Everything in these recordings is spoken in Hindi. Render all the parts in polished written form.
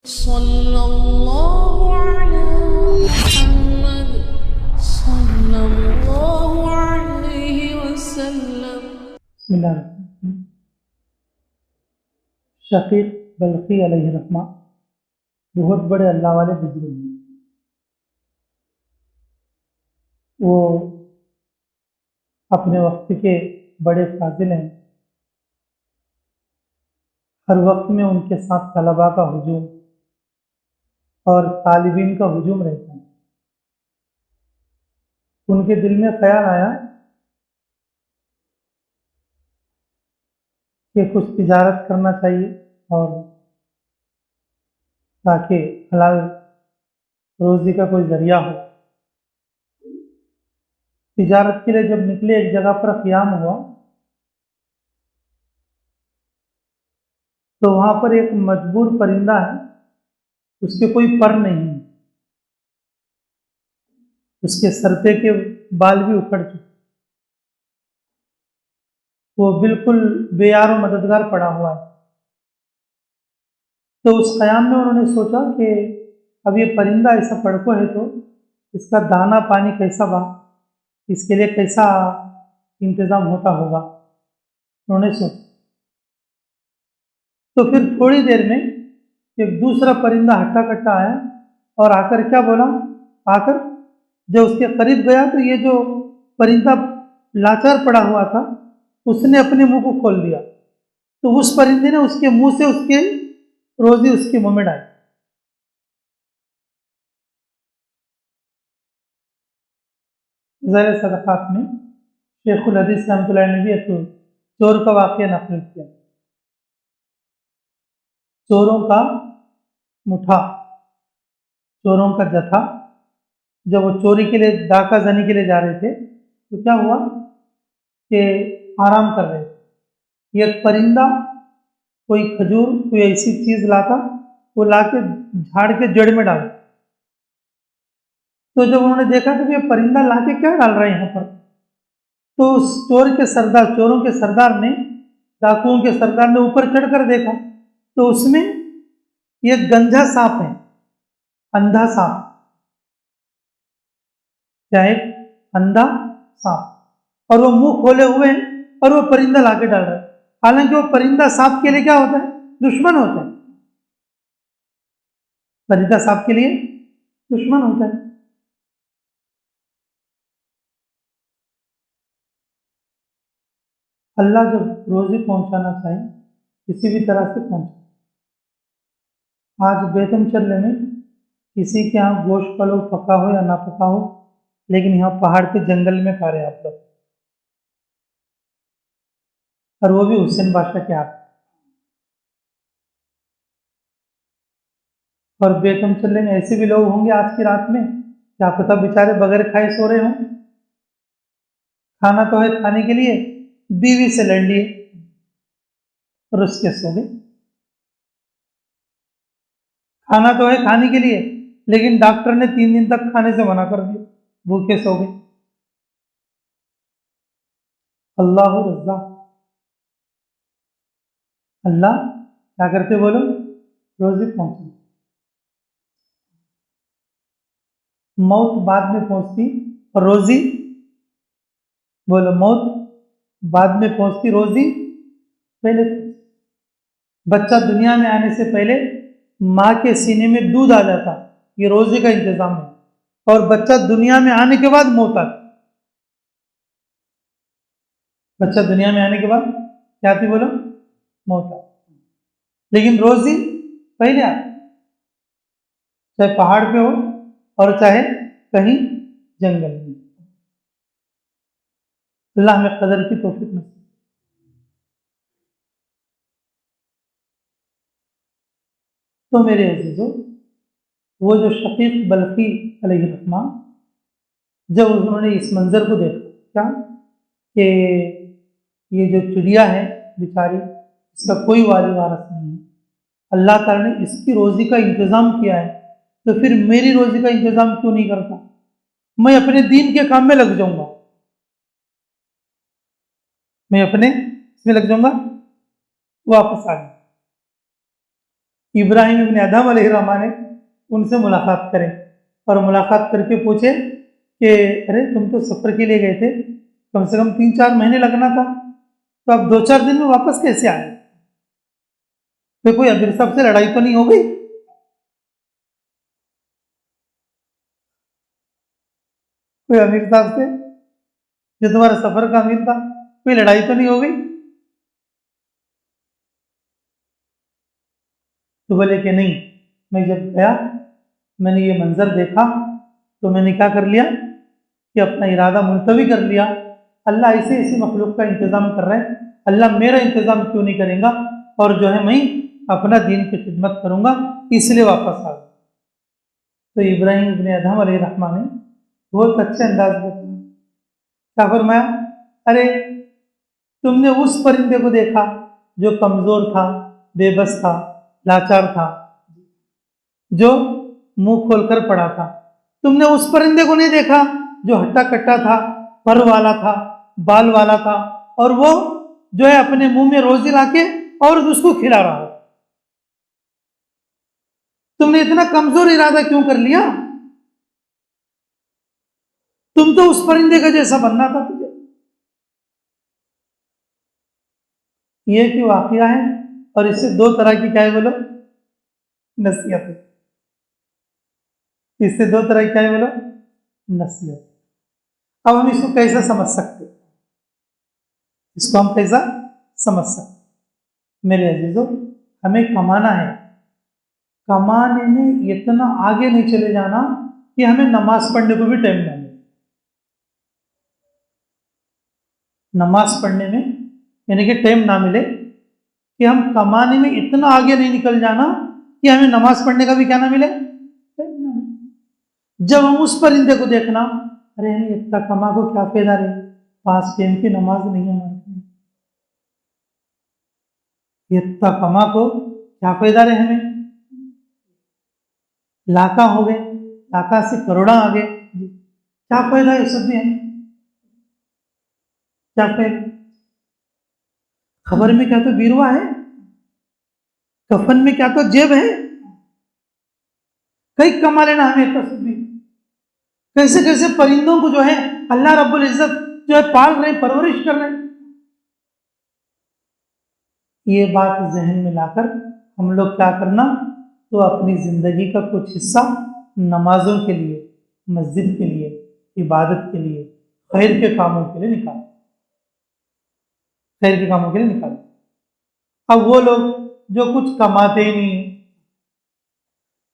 सल्लल्लाहु अला मुहम्मद सल्लल्लाहु अलैहि वसल्लम। बिस्मिल्लाह। शकीक बल्खी अलैहिर्रहमा बहुत बड़े अल्लाह वाले बुजुर्ग हैं। वो अपने वक्त के बड़े फाजिल हैं। हर वक्त में उनके साथ तलबा का हुजूम और तालिबीन का हुजूम रहता है। उनके दिल में ख्याल आया कि कुछ तिजारत करना चाहिए और ताकि हलाल रोजी का कोई जरिया हो। तिजारत के लिए जब निकले, एक जगह पर क़याम हुआ तो वहां पर एक मजबूर परिंदा है, उसके कोई पर नहीं है, उसके सर पे के बाल भी उखड़ चुके, वो बिल्कुल बेयार और मददगार पड़ा हुआ है। तो उस क़याम में उन्होंने सोचा कि अब ये परिंदा ऐसा पड़को है तो इसका दाना पानी कैसा बा, इसके लिए कैसा इंतज़ाम होता होगा, उन्होंने सोचा। तो फिर थोड़ी देर में एक दूसरा परिंदा हट्टा कट्टा आया और आकर क्या बोला, आकर जब उसके करीब गया तो ये जो परिंदा लाचार पड़ा हुआ था उसने अपने मुंह को खोल दिया। तो उस परिंदे ने उसके मुंह से उसके रोजी उसके मुंह में डाली। ज़र सदक़ात में शेखुल हदीस रहमतुल्लाह अलैह ने भी एक चोर का वाक़या नक़ल किया। चोरों का मुठा, चोरों का जथा, जब वो चोरी के लिए, डाका जनी के लिए जा रहे थे तो क्या हुआ कि आराम कर रहे थे। एक परिंदा कोई खजूर, कोई ऐसी चीज़ लाता, वो ला के झाड़ के जड़ में डालता। तो जब उन्होंने देखा कि ये परिंदा ला के क्या डाल रहे हैं यहाँ पर, तो उस चोर के सरदार, चोरों के सरदार ने, डाकुओं के सरदार ने ऊपर चढ़कर देखा तो उसमें एक गंजा सांप है, अंधा सांप, क्या है, अंधा सांप, और वो मुंह खोले हुए हैं और वो परिंदा लाके डाल रहा है। हालांकि वो परिंदा सांप के लिए क्या होता है, दुश्मन होता है, परिंदा सांप के लिए दुश्मन होता है। अल्लाह जब रोजी पहुंचाना चाहे किसी भी तरह से पहुंचा। आज बेगम चलने में किसी के यहाँ गोश्त पलो पका हो या ना पका हो, लेकिन यहाँ पहाड़ के जंगल में खा रहे हैं आप लोग, और वो भी हुसैन बादशाह के हाथ। और बेगम चलने में ऐसे भी लोग होंगे आज की रात में, क्या पता बेचारे बगैर खाए सो रहे हों। खाना तो है खाने के लिए, बीवी से लड़ लिए और उसके सो गए। खाना तो है खाने के लिए, लेकिन डॉक्टर ने 3 दिन तक खाने से मना कर दिया, भूखे सो गए। अल्लाह रज़्ज़ाक़, अल्लाह क्या करते बोलो, रोजी पहुंची। मौत बाद में पहुंचती और रोजी, बोलो, मौत बाद में पहुंचती, रोजी पहले पहुंचती। बच्चा दुनिया में आने से पहले माँ के सीने में दूध आ जाता, ये रोजी का इंतजाम है, और बच्चा दुनिया में आने के बाद मौत आती। बच्चा दुनिया में आने के बाद क्या आती बोलो, मौत आती, लेकिन रोजी पहले आती, चाहे पहाड़ पे हो और चाहे कहीं जंगल में। अल्लाह में कदर की तौफीक नसीब। तो मेरे अजीजों, वो जो शकीक बल्खी अलैहिर्रहमा, जब उन्होंने इस मंजर को देखा, क्या कि ये जो चिड़िया है बेचारी, इसका कोई वाली वारस नहीं है, अल्लाह ताला ने इसकी रोजी का इंतज़ाम किया है, तो फिर मेरी रोजी का इंतज़ाम क्यों नहीं करता, मैं अपने दीन के काम में लग जाऊंगा, मैं अपने इसमें लग जाऊंगा। वापस आ गया। इब्राहिम इब्न अदहम अलैहिर्रहमान ने उनसे मुलाकात करें और मुलाकात करके पूछे कि अरे तुम तो सफ़र के लिए गए थे, कम से कम 3-4 महीने लगना था, तो आप 2-4 दिन में वापस कैसे आए? तो कोई अमीर साहब से लड़ाई तो नहीं हो गई? कोई अमीर साहब से, जो तुम्हारा सफर का अमीर था, कोई लड़ाई तो नहीं हो गई? तो बोले कि नहीं, मैं जब गया मैंने ये मंजर देखा तो मैंने क्या कर लिया कि अपना इरादा मुलतवी कर लिया। अल्लाह ऐसे ऐसी मखलूक का इंतज़ाम कर रहे हैं, अल्लाह मेरा इंतज़ाम क्यों नहीं करेगा, और जो है मैं अपना दीन की खिदमत करूँगा, इसलिए वापस आ गया। तो इब्राहिम इब्न अदहम अलैहिर्रहमान ने बहुत अच्छे अंदाज में क्या फरमाया, अरे तुमने उस परिंदे को देखा जो कमज़ोर था, बेबस था, लाचार था, जो मुंह खोलकर पड़ा था। तुमने उस परिंदे को नहीं देखा जो हट्टा कट्टा था, पर वाला था, बाल वाला था, और वो जो है अपने मुंह में रोजी लाके और उसको खिला रहा है। तुमने इतना कमजोर इरादा क्यों कर लिया? तुम तो उस परिंदे का जैसा बनना था तुझे। ये कि वाकया है, और इससे 2 तरह की क्या है बोलो, नसीहत है। इससे 2 तरह की क्या है बोलो, नसीहत। अब हम इसको कैसे समझ सकते, इसको हम कैसा समझ सकते? मेरे अजीजों, हमें कमाना है, कमाने में इतना आगे नहीं चले जाना कि हमें नमाज पढ़ने को भी टाइम ना मिले। नमाज पढ़ने में यानी कि टाइम ना मिले, कि हम कमाने में इतना आगे नहीं निकल जाना कि हमें नमाज पढ़ने का भी क्या ना मिले, टाइम ना मिले। जब हम उस परिंदे को देखना, अरे हमें इतना कमा को क्या फायदा रहे, 5 टाइम की नमाज नहीं है हमारे, इतना कमा को क्या फायदा रहे हमें, लाखा हो गए, लाखा से करोड़ा आ गए, क्या फायदा है सब भी हमें, क्या फायदा? खबर में क्या तो बीरवा है, कफन में क्या तो जेब है, कहीं कमा लेना हमें इतना सब भी। कैसे कैसे परिंदों को जो है अल्लाह रब्बुल इज्जत जो है पाल रहे, परवरिश कर रहे हैं। ये बात जहन में लाकर हम लोग क्या करना, तो अपनी जिंदगी का कुछ हिस्सा नमाजों के लिए, मस्जिद के लिए, इबादत के लिए, खैर के कामों के लिए निकाल, खैर के कामों के लिए निकाल। अब वो लोग जो कुछ कमाते ही नहीं,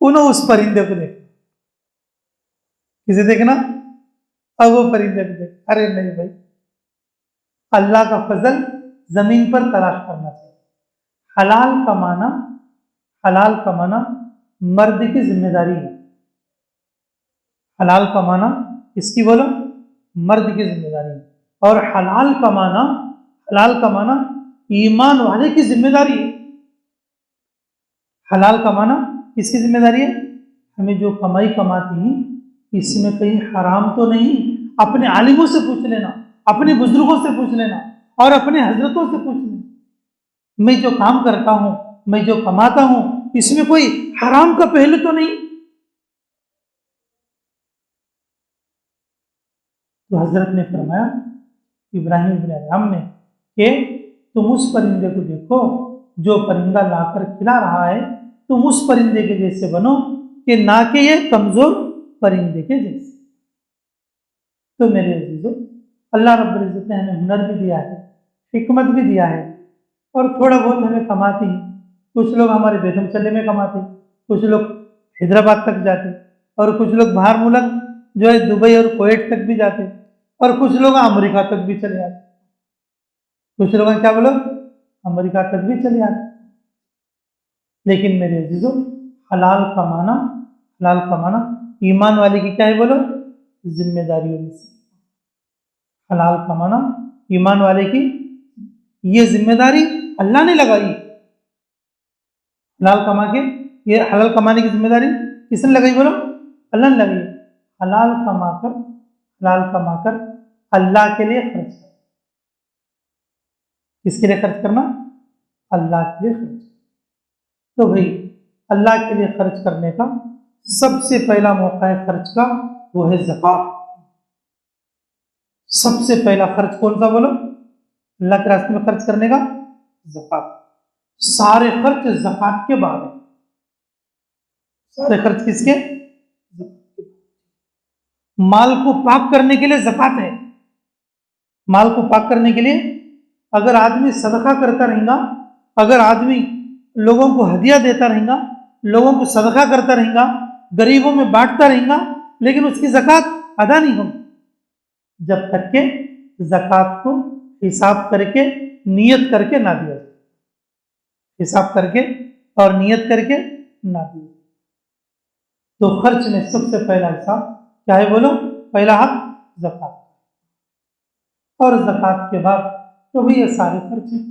उन्हें उस परिंदे को देखना, किसे देखना? अब वो परिंदे को देख, अरे नहीं भाई, अल्लाह का फजल जमीन पर तलाश करना चाहिए। हलाल कमाना, हलाल कमाना मर्द की जिम्मेदारी है। हलाल कमाना किसकी बोलो? मर्द की जिम्मेदारी है। और हलाल कमाना, हलाल कमाना ईमान वाले की जिम्मेदारी है। हलाल कमाना किसकी जिम्मेदारी है? हमें जो कमाई कमाती हैं इसमें कहीं हराम तो नहीं, अपने आलिमों से पूछ लेना, अपने बुजुर्गों से पूछ लेना, और अपने हजरतों से पूछ लेना, मैं जो काम करता हूं, मैं जो कमाता हूं, इसमें कोई हराम का पहलू तो नहीं। तो हजरत ने फरमाया, इब्राहिम इब्न अदहम ने, कि तुम उस परिंदे को देखो जो परिंदा लाकर खिला रहा है, तुम उस परिंदे के जैसे बनो, कि ना कि ये कमजोर परिंदे के जैसे। तो मेरे अजीजों, अल्लाह रब्बुल इज्जत ने हमें हुनर भी दिया है, हिकमत भी दिया है, और थोड़ा बहुत हमें कमाती हैं। कुछ लोग हमारे बेगम चले में कमाते, कुछ लोग हैदराबाद तक जाते, और कुछ लोग बाहर मुल्क जो है दुबई और कुवैत तक भी जाते, और कुछ लोग अमेरिका तक भी चले जाते। कुछ लोग क्या बोलो, अमेरिका तक भी चले जाते। लेकिन मेरे अजीजों, हलाल कमाना, हलाल कमाना ईमान वाले की क्या है बोलो, जिम्मेदारियों में से। हलाल कमाना ईमान वाले की ये जिम्मेदारी अल्लाह ने लगाई। हलाल कमा के, ये हलाल कमाने की जिम्मेदारी किसने लगाई बोलो? अल्लाह ने लगाई। हलाल कमाकर, हलाल कमाकर अल्लाह के लिए खर्च करना। किसके लिए खर्च करना? अल्लाह के लिए खर्च। तो भाई अल्लाह के लिए खर्च करने का सबसे पहला मौका है खर्च का, वो है ज़कात। सबसे पहला खर्च कौन सा बोलो? अल्लाह के रास्ते में खर्च करने का ज़कात। सारे खर्च ज़कात के बाद है। सारे खर्च किसके? माल को पाक करने के लिए ज़कात है। माल को पाक करने के लिए अगर आदमी सदका करता रहेगा, अगर आदमी लोगों को हदिया देता रहेगा, लोगों को सदका करता रहेगा, गरीबों में बांटता रहेगा, लेकिन उसकी ज़कात अदा नहीं होगी जब तक के ज़कात को हिसाब करके नियत करके ना दिया जाए। हिसाब करके और नियत करके ना दिया जाए। तो खर्च में सबसे पहला हिसाब क्या है बोलो? पहला हक ज़कात, और ज़कात के बाद तो भी ये सारे खर्च हैं।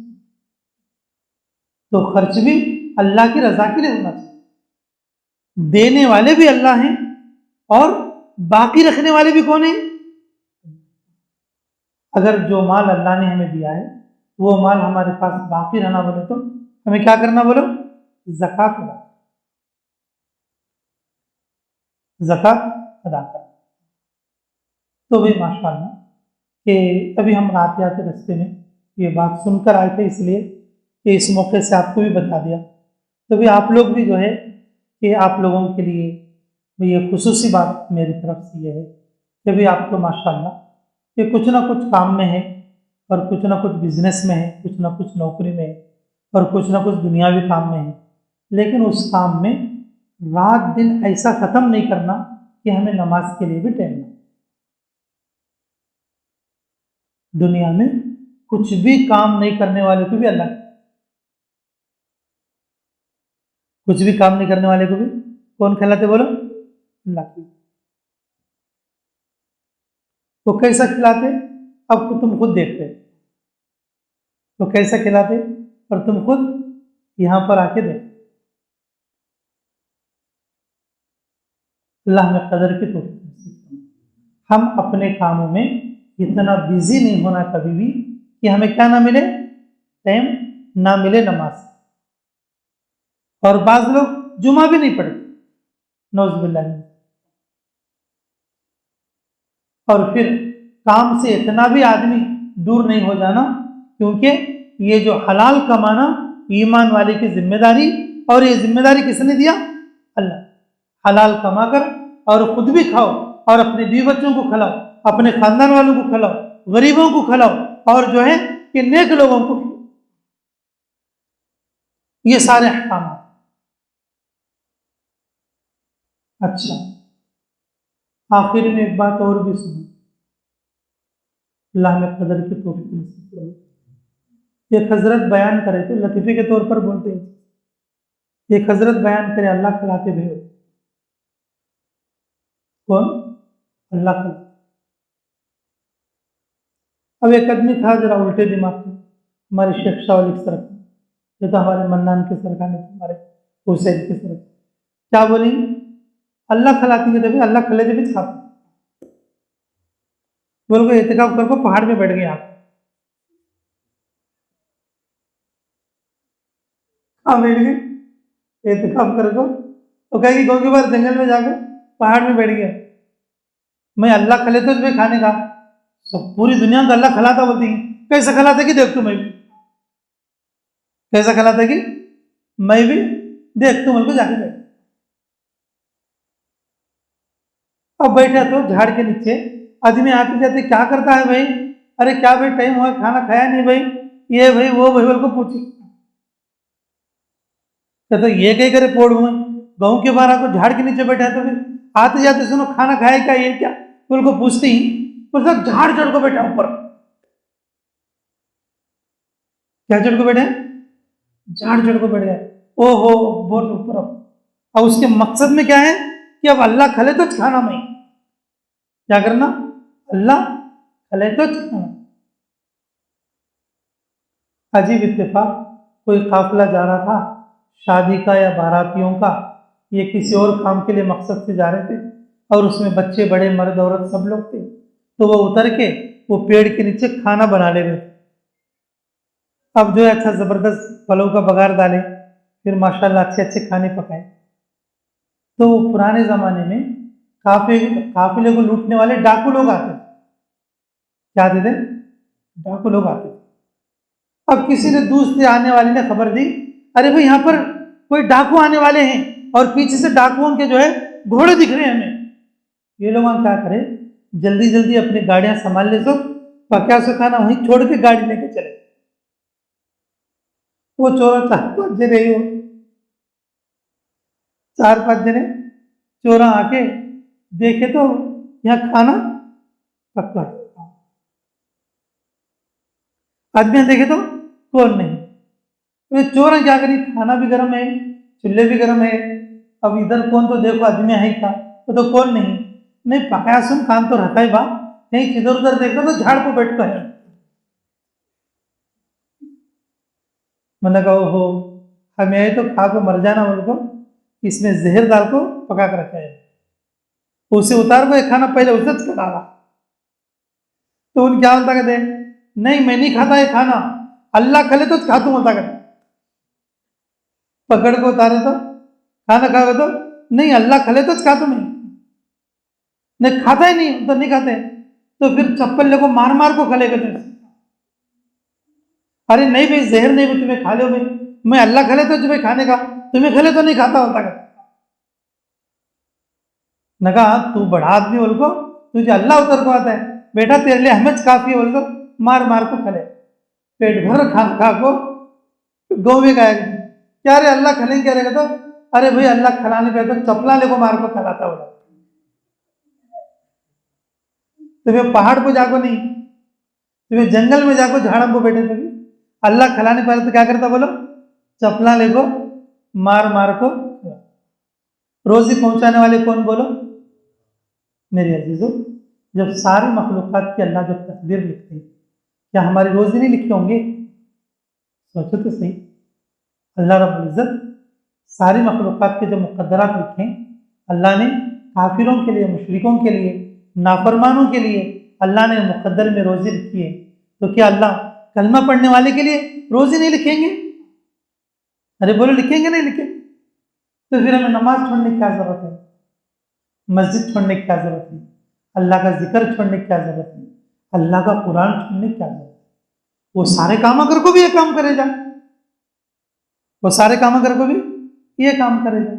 तो खर्च भी अल्लाह की रजा के लिए होना चाहिए। देने वाले भी अल्लाह हैं और बाकी रखने वाले भी कौन हैं? अगर जो माल अल्लाह ने हमें दिया है वो माल हमारे पास बाकी रहना बोले तो हमें क्या करना बोलो? ज़कात अदा, ज़कात अदा करना। तो भाई माशाअल्लाह कि अभी हम आते आते रास्ते में ये बात सुनकर आए थे, इसलिए कि इस मौके से आपको भी बता दिया। तो भी आप लोग भी जो है कि आप लोगों के लिए ये खुसूसी बात मेरी तरफ से ये है कि भी आप तो माशाअल्लाह कि कुछ ना कुछ काम में है, और कुछ ना कुछ बिजनेस में है, कुछ ना कुछ नौकरी में है, और कुछ ना कुछ दुनियावी काम में है, लेकिन उस काम में रात दिन ऐसा ख़त्म नहीं करना कि हमें नमाज के लिए भी टाइम ना। दुनिया में कुछ भी काम नहीं करने वाले को भी अल्लाह, कुछ भी काम नहीं करने वाले को भी कौन खिलाते बोलो? अल्लाह की। तो कैसा खिलाते? अब तो तुम खुद देखते, तो कैसा खिलाते और तुम खुद यहां पर आके देखो। अल्लाह में कदर की तो हम अपने कामों में इतना बिजी नहीं होना कभी भी कि हमें क्या ना मिले? टाइम ना मिले नमाज। और बाज लोग जुमा भी नहीं पढ़ते, नौज़ुबिल्लाह। और फिर काम से इतना भी आदमी दूर नहीं हो जाना, क्योंकि ये जो हलाल कमाना ईमान वाले की जिम्मेदारी, और ये जिम्मेदारी किसने दिया? अल्लाह। हलाल कमा कर और खुद भी खाओ और अपने बीवी बच्चों को खिलाओ, अपने खानदान वालों को खिलाओ, गरीबों को खिलाओ, और जो है कि नेक लोगों को। ये सारे अहकाम। अच्छा, आखिर में एक बात और भी सुनो, अल्लाह में कदर की तौफीक नसीब करे। एक हजरत बयान करे तो लतीफ़े के तौर पर बोलते हैं, एक हजरत बयान करे अल्लाह खिलाते भी हो। कौन? अल्लाह खिलाते। अब एक आदमी था जरा उल्टे दिमाग के, हमारे शेख शाह वाली सर, ये तो हमारे मन्नान के सरकार ने, हमारे हुसैन के सर क्या बोली? अल्लाह खिलाती है, तभी अल्लाह खिले भी खाते। बोल को एहतिकाफ कर को पहाड़ में बैठ गए आप, हाँ बैठ गए एहतिकाफ कर को, तो कहेगी कौन की बार जंगल में जाकर पहाड़ में बैठ गया। मैं अल्लाह खिले तो मैं खाने का, सब पूरी दुनिया को अल्लाह खिलाता बोलती है। कैसा खिलाता कि देख तू मैं भी, कैसा खिलाता कि मैं भी देख तू मेरे को जाके बैठ। अब बैठा तो झाड़ के नीचे, आदमी आते जाते क्या करता है भाई? अरे क्या भाई टाइम हुआ, खाना खाया नहीं भाई, ये भाई वो भाई बोल को पूछी। तो ये कहीं करे पोड़ हुए गाँव के बाहर आकर झाड़ के नीचे बैठा है, तो फिर आते जाते सुनो खाना खाया क्या, ये क्या बोल को पूछते ही बोल सब झाड़ चढ़ को बैठा ऊपर। क्या चढ़ को बैठे? झाड़ चढ़ को बैठ गया। ओहो बोल ऊपर। अब उसके मकसद में क्या है कि अब अल्लाह खले तो खाना, मैं क्या करना? अल्लाह खले तो खाना। अजीब इत्तेफाक, कोई काफिला जा रहा था शादी का या बारातियों का, ये किसी और काम के लिए मकसद से जा रहे थे, और उसमें बच्चे बड़े मर्द औरत सब लोग थे। तो वो उतर के वो पेड़ के नीचे खाना बना ले रहे थे। अब जो है अच्छा ज़बरदस्त फलों का बघार डाले, फिर माशाल्लाह अच्छे अच्छे खाने पकाए। तो पुराने ज़माने में काफिले को लूटने वाले डाकू लोग आते थे। क्या आते थे? डाकू लोग आते थे। अब किसी ने दूर से आने वाले ने खबर दी, अरे भाई यहाँ पर कोई डाकू आने वाले हैं और पीछे से डाकुओं के जो है घोड़े दिख रहे हैं हमें। ये लोग क्या करें, जल्दी जल्दी अपनी गाड़ियां संभाल ले, सब पका से खाना वहीं छोड़ के गाड़ी लेके चले। वो चोर 4-5 जने हो, 4-5 जने चोरा आके देखे तो यहाँ खाना पक्का है। आदमी देखे तो कौन नहीं। तो चोर क्या करी, खाना भी गर्म है, चूल्हे भी गर्म है। अब इधर कौन, तो देखो आदमी है था तो कौन नहीं पकाया सुन काम तो रहता ही बा, नहीं इधर उधर देखो तो झाड़ को बैठ कर है। मैंने कहा ओहो, हमें तो खा को मर जाना, बोल को इसमें जहर डाल को पका कर रखा है। उसे उतार को एक खाना पहले उसे डाला। तो उन क्या बोलता कहते, नहीं मैं नहीं खाता ये खाना, अल्लाह खले तो खा तू बोलता कहते। पकड़ को उतारे तो खाना खाओगे तो नहीं अल्लाह खले तो खा तुम्हें, नहीं खाता ही नहीं तो नहीं खाते। तो फिर चप्पल लेको मार मार को खले कहते। अरे नहीं भाई जहर नहीं भाई, तुम्हें खा लो भाई, मैं अल्लाह खले तो भाई खाने का, तुम्हें खले तो नहीं खाता होता कहते। न कहा तू बड़ा आदमी बोल को, तुझे अल्लाह उतर को आता है बेटा, तेरे लिए अहमद काफी है बोल को, मार मार को खले। पेट भर खाना खा को गौ में गाया, क्या रे अल्लाह खलेंगे क्या रहेगा? तो अरे भाई अल्लाह खिलाने पे तो चपला ले को मार को खिलाता बोला। तुम्हें पहाड़ को जाको नहीं, तुम्हें जंगल में जाको झाड़ा को बैठे थे, अल्लाह खिलाने पर तो क्या करता बोलो, चपला ले को मार मार को। रोजी पहुंचाने वाले कौन बोलो? मेरे अजीजों, जब सारी मखलूक़ात की अल्लाह जब तकदीर लिखते हैं, क्या हमारी रोजी नहीं लिखे होंगे? सोचो तो सही। अल्लाह रब्बुल इज़्ज़त सारी मखलूक़ात के जो मुक़द्दरात लिखे अल्लाह ने काफिरों के लिए, मुशरिकों के लिए, नाफरमानों के लिए अल्लाह ने मुक़द्दर में रोज़ी लिखी है। तो क्या अल्लाह कलमा पढ़ने वाले के लिए रोज़ी नहीं लिखेंगे? अरे बोलो लिखेंगे नहीं लिखेंगे? तो फिर हमें नमाज छोड़ने की क्या ज़रूरत है, मस्जिद छोड़ने की क्या ज़रूरत है, अल्लाह का जिक्र छोड़ने की क्या ज़रूरत है, अल्लाह का कुरान छोड़ने की क्या ज़रूरत है? वो सारे काम अगर को भी ये काम करेगा, वो सारे काम अगर को भी ये काम करेगा।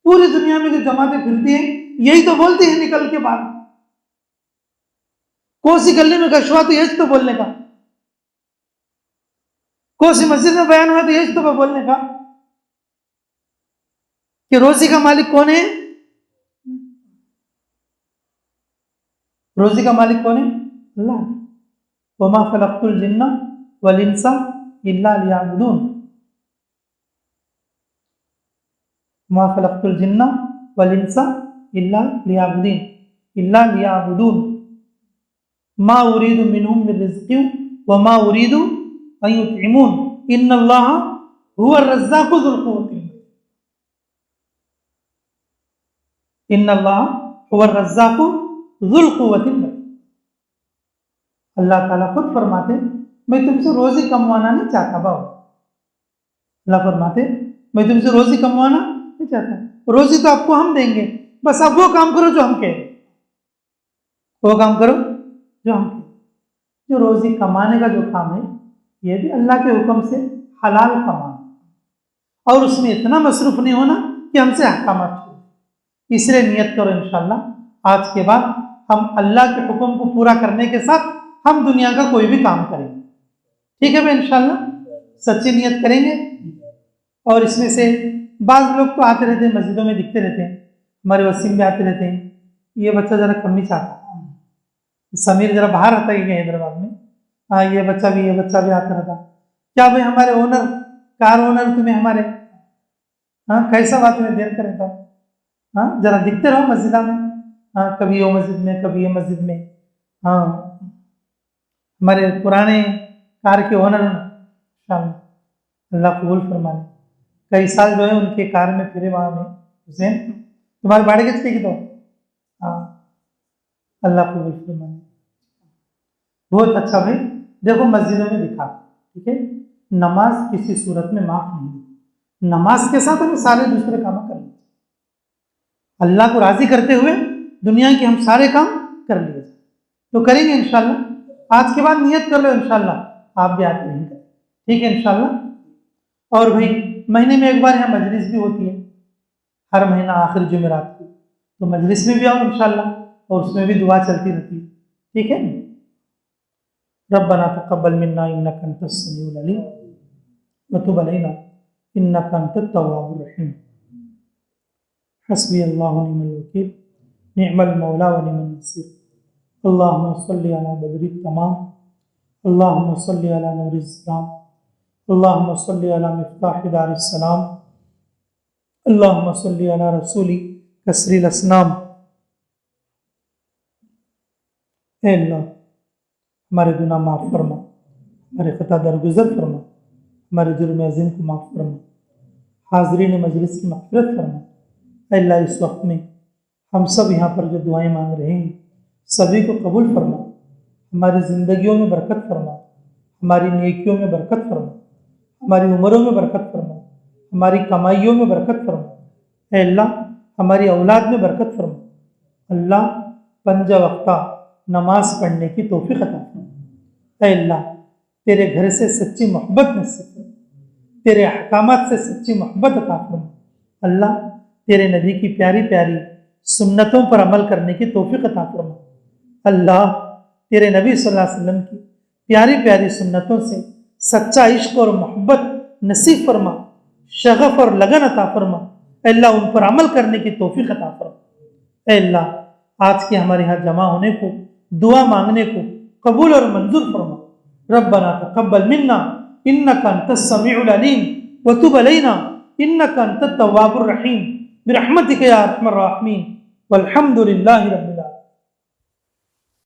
पूरी दुनिया में जो जमातें फिरती हैं यही तो बोलती है निकल के बाद, कौन सी गली में गशवा तो यही तो बोलने का, कौन सी मस्जिद में बयान हुआ तो यही तो बोलने का कि रोजी का मालिक कौन है? रोजी का मालिक कौन है? अल्लाह। वमा खलक़तुल जिन्ना वल इंसा इल्ला लियअबुदून, वमा खलक़तुल जिन्ना वल इंसा इल्ला लियअबुदून मा उरीदु मिनहुम मिन रिज़्क़िन व मा उरीदु अन युतइमून इन्नल्लाहा हुवर रज़्ज़ाक़ु ज़ुल क़ुव्वतिल मतीन, इन्नल्लाहा हुवर रज़्ज़ाक़ु ज़ुल क़ुव्वतिल मतीन। अल्लाह ताला खुद फरमाते मैं तुमसे रोजी कमवाना नहीं चाहता बाबू। अल्लाह फरमाते मैं तुमसे रोजी कमवाना नहीं चाहता, रोजी तो आपको हम देंगे, बस आप वो काम करो जो हम कहें, वो काम करो जो हम कहें। जो रोजी कमाने का जो काम है ये भी अल्लाह के हुक्म से हलाल कमाना, और उसमें इतना मसरूफ नहीं होना कि हमसे अहकामात छूटे। इसलिए नियत करो इंशाअल्लाह आज के बाद हम अल्लाह के हुक्म को पूरा करने के साथ हम दुनिया का कोई भी काम करेंगे। ठीक है भाई, इंशाअल्लाह सच्ची नियत करेंगे। और इसमें से बाज़ लोग तो आते रहते हैं, मस्जिदों में दिखते रहते हैं, हमारे वसीम भी आते रहते हैं। ये बच्चा ज़रा कम ही चाहता, समीर जरा बाहर रहता है हैदराबाद में, हाँ ये बच्चा भी आता रहता। क्या भाई हमारे ओनर, कार ओनर तुम्हें हमारे, हाँ कैसा बात में देर करें तो, हाँ जरा दिखते रहो मस्जिदा में, हाँ कभी वो मस्जिद में कभी ये मस्जिद में। हाँ हमारे पुराने कार के ओनर अल्लाह कबूल फरमाने, कई साल जो है उनके कार में फिरे वहाँ में, हुसैन तुम्हारे बाड़े के चाहिए तो, हाँ अल्लाह कबूल फरमाने। बहुत अच्छा भाई, देखो मस्जिदों में दिखा, ठीक है, नमाज किसी सूरत में माफ़ नहीं, नमाज के साथ हमें सारे दूसरे काम कर लिए, अल्लाह को राजी करते हुए दुनिया के हम सारे काम कर लिए। तो करेंगे इंशाल्लाह। आज के बाद नियत कर लो इंशाल्लाह आप भी आते रहेंगे, ठीक है इंशाल्लाह। और भाई महीने में एक बार यहाँ मजलिस भी होती है, हर महीना आखिर जुमेरात को, तो मजलिस में भी आओ इंशाल्लाह, और उसमें भी दुआ चलती रहती है, ठीक है। रब्बना तक़ब्बल मिन्ना इन्नका अंतस समीउल अलीम व तुब अलैना इन्नका अंतत तव्वाबुर रहीम। हस्बी अल्लाहु व निअमल वकील, निअमल मौला व निअमन नसीर। अल्लाहुम्मा सल्लि अला बदरित तमाम, अल्लाहुम्मा सल्लि अला नूरिस सलाम, अल्लाहुम्मा सल्लि अला मिफ्ताहि दारिस सलाम, अल्लाहुम्मा सल्लि अला रसूली कसरिल असनाम। ए अल्लाह हमारे गुनाह माफ़ फरमा, हमारे ख़ता दरगुजर फरमा, हमारे जुर्म अज़ीम को माफ़ फरमा, हाज़रीन मजलिस की मग़फ़िरत फरमा। ए अल्लाह इस वक्त में हम सब यहाँ पर जो दुआएं मांग रहे हैं सभी को कबूल फरमा, हमारी ज़िंदगियों में बरकत फरमा, हमारी नेकियों में बरकत फरमा, हमारी उम्रों में बरकत फरमा, हमारी कमाइयों में बरकत फरमा। ए अल्लाह हमारी औलाद में बरकत फरमा। अल्लाह पंज वक्ता नमाज पढ़ने की तौफीक अता फरमा। ए अल्लाह तेरे घर से सच्ची मोहब्बत नसीब फरमा, तेरे अहकामात से सच्ची मोहब्बत अता फरमा। अल्लाह तेरे नबी की प्यारी प्यारी सुन्नतों पर अमल करने की तौफीक अता फरमा। अल्लाह तेरे नबी सल्लल्लाहु अलैहि वसल्लम की प्यारी प्यारी सुन्नतों से सच्चा इश्क और मोहब्बत नसीब फरमा, शगफ और लगन अता फरमा। अल्लाह उन पर अमल करने की तौफीक अता फरमा। अल्लाह आज के हमारे यहाँ जमा होने को, दुआ मांगने को कबूल और मंजूर फरमा। रब्बना तक़ब्बल मिन्ना इन्नका अंतस समीउल अलीम व तुब अलैना इन्नका अंतत तव्वाबुर रहीम बिरहमतिका या अरहमर राहिमीन वल्हम्दुलिल्लाहि रब्बिल